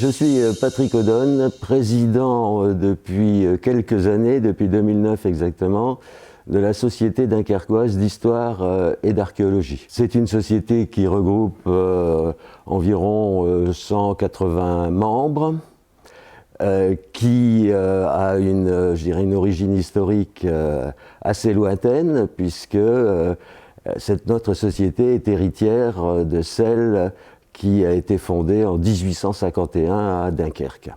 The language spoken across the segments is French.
Je suis Patrick Odone, président depuis quelques années, depuis 2009 exactement, de la Société dunkerquoise d'histoire et d'archéologie. C'est une société qui regroupe environ 180 membres, qui a une origine historique assez lointaine, puisque notre société est héritière de celle qui a été fondée en 1851 à Dunkerque.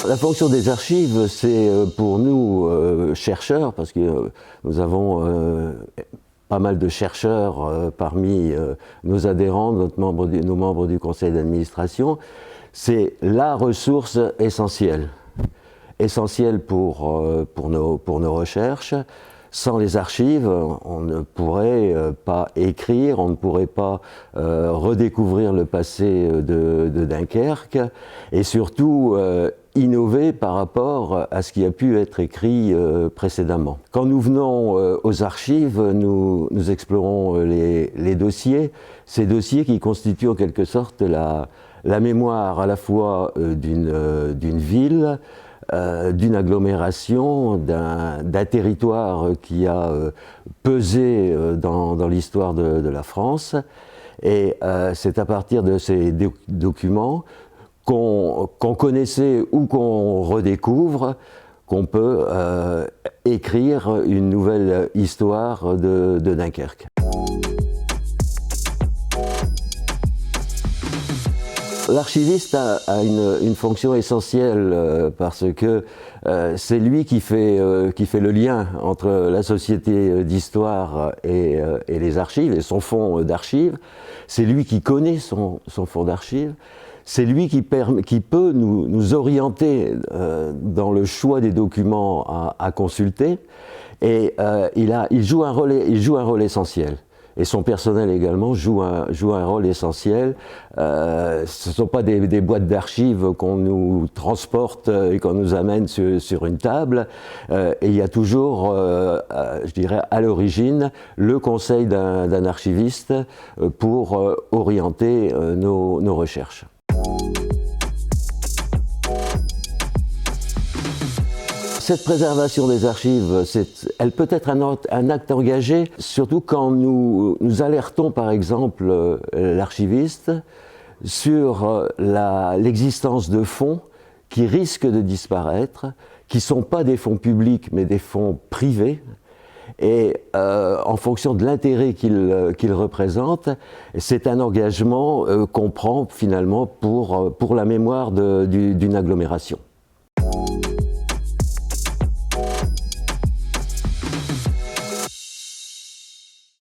La fonction des archives, c'est pour nous, chercheurs, parce que nous avons pas mal de chercheurs parmi nos adhérents, nos membres du conseil d'administration, c'est la ressource essentielle. Essentielle pour nos recherches. Sans les archives, on ne pourrait pas écrire, on ne pourrait pas redécouvrir le passé de Dunkerque et surtout innover par rapport à ce qui a pu être écrit précédemment. Quand nous venons aux archives, nous explorons les dossiers, ces dossiers qui constituent en quelque sorte la mémoire à la fois d'une ville, d'une agglomération, d'un territoire qui a pesé dans l'histoire de la France. Et c'est à partir de ces documents qu'on connaissait ou qu'on redécouvre qu'on peut écrire une nouvelle histoire de Dunkerque. L'archiviste a une fonction essentielle parce que c'est lui qui fait le lien entre la société d'histoire et les archives et son fonds d'archives. C'est lui qui connaît son fonds d'archives. C'est lui qui peut nous orienter dans le choix des documents à consulter. Et il joue un rôle essentiel. Et son personnel également joue un rôle essentiel. Ce ne sont pas des boîtes d'archives qu'on nous transporte et qu'on nous amène sur une table. Et il y a toujours, je dirais, à l'origine, le conseil d'un archiviste pour orienter nos recherches. Cette préservation des archives, elle peut être un acte engagé, surtout quand nous alertons par exemple l'archiviste sur l'existence de fonds qui risquent de disparaître, qui ne sont pas des fonds publics mais des fonds privés, et en fonction de l'intérêt qu'ils représentent, c'est un engagement qu'on prend finalement pour la mémoire d'une agglomération.